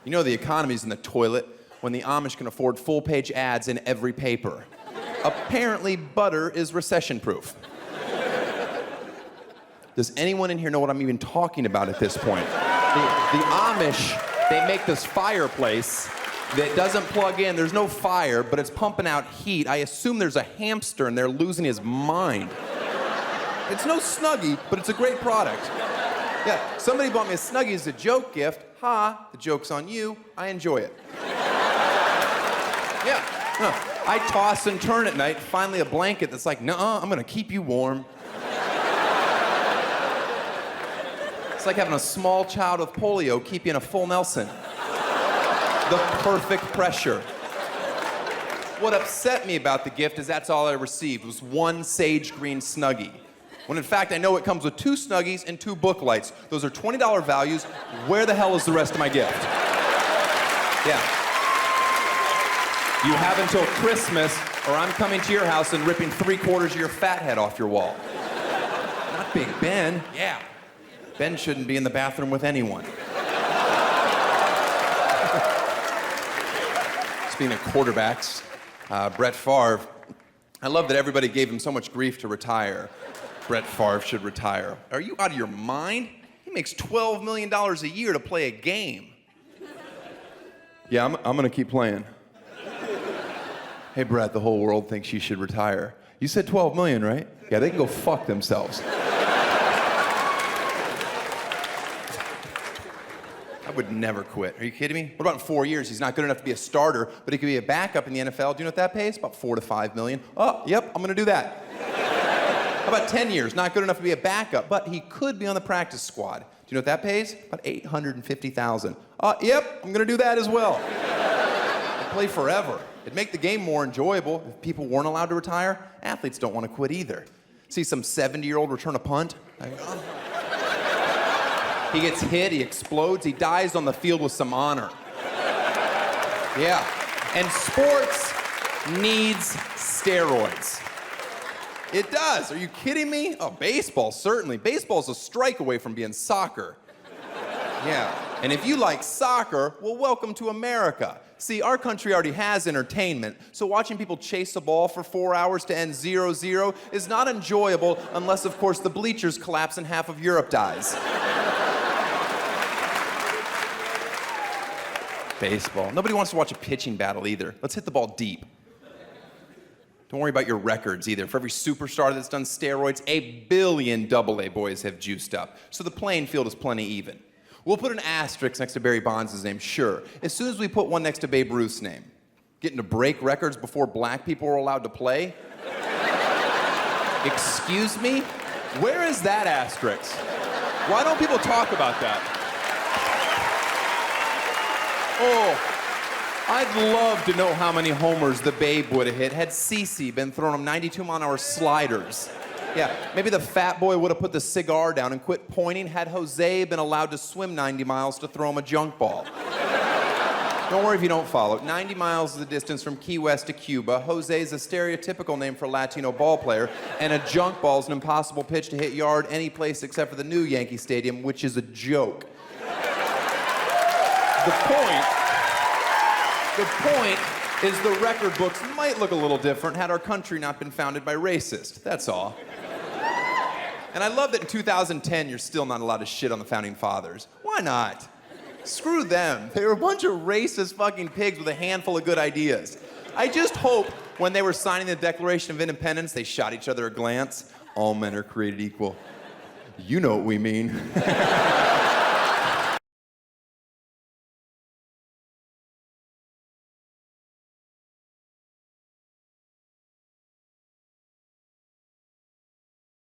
You know the economy's in the toilet when the Amish can afford full-page ads in every paper. Apparently, butter is recession-proof. Does anyone in here know what I'm even talking about at this point? The Amish, they make this fireplace that doesn't plug in. There's no fire, but it's pumping out heat. I assume there's a hamster and they're losing his mind. It's no Snuggie, but it's a great product. Yeah, somebody bought me a Snuggie as a joke gift. Ha, the joke's on you. I enjoy it. Yeah, I toss and turn at night. Finally a blanket that's like, nuh-uh, I'm gonna keep you warm. It's like having a small child with polio keep you in a full Nelson. The perfect pressure. What upset me about the gift is that's all I received was one sage green Snuggie. When in fact I know it comes with 2 Snuggies and 2 book lights. Those are $20 values. Where the hell is the rest of my gift? Yeah. You have until Christmas or I'm coming to your house and ripping 3/4 of your fat head off your wall. Not Big Ben. Yeah. Ben shouldn't be in the bathroom with anyone. Speaking of quarterbacks, Brett Favre, I love that everybody gave him so much grief to retire. Brett Favre should retire. Are you out of your mind? He makes $12 million a year to play a game. Yeah, I'm gonna keep playing. Hey, Brett, the whole world thinks you should retire. You said 12 million, right? Yeah, they can go fuck themselves. I would never quit. Are you kidding me? What about in 4 years? He's not good enough to be a starter, but he could be a backup in the NFL. Do you know what that pays? About 4 to 5 million. Oh, yep, I'm gonna do that. How about 10 years? Not good enough to be a backup, but he could be on the practice squad. Do you know what that pays? About 850,000. Yep, I'm gonna do that as well. I'd play forever. It'd make the game more enjoyable. If people weren't allowed to retire, athletes don't want to quit either. See some 70-year-old return a punt? He gets hit, he explodes, he dies on the field with some honor. Yeah. And sports needs steroids. It does. Are you kidding me? Oh, baseball, certainly. Baseball's a strike away from being soccer. Yeah. And if you like soccer, well, welcome to America. See, our country already has entertainment, so watching people chase a ball for 4 hours to end 0-0 is not enjoyable unless, of course, the bleachers collapse and half of Europe dies. Baseball. Nobody wants to watch a pitching battle either. Let's hit the ball deep. Don't worry about your records either. For every superstar that's done steroids, 1 billion AA boys have juiced up. So the playing field is plenty even. We'll put an asterisk next to Barry Bonds' name, sure. As soon as we put one next to Babe Ruth's name. Getting to break records before black people were allowed to play? Excuse me? Where is that asterisk? Why don't people talk about that? Oh, I'd love to know how many homers the Babe would have hit had Cece been throwing him 92-mile-an-hour sliders. Yeah, maybe the fat boy would have put the cigar down and quit pointing had Jose been allowed to swim 90 miles to throw him a junk ball. Don't worry if you don't follow. 90 miles is the distance from Key West to Cuba. Jose is a stereotypical name for a Latino ball player, and a junk ball is an impossible pitch to hit yard any place except for the new Yankee Stadium, which is a joke. The point is the record books might look a little different had our country not been founded by racists. That's all. And I love that in 2010 you're still not allowed to shit on the founding fathers. Why not? Screw them. They were a bunch of racist fucking pigs with a handful of good ideas. I just hope when they were signing the Declaration of Independence, they shot each other a glance. All men are created equal. You know what we mean.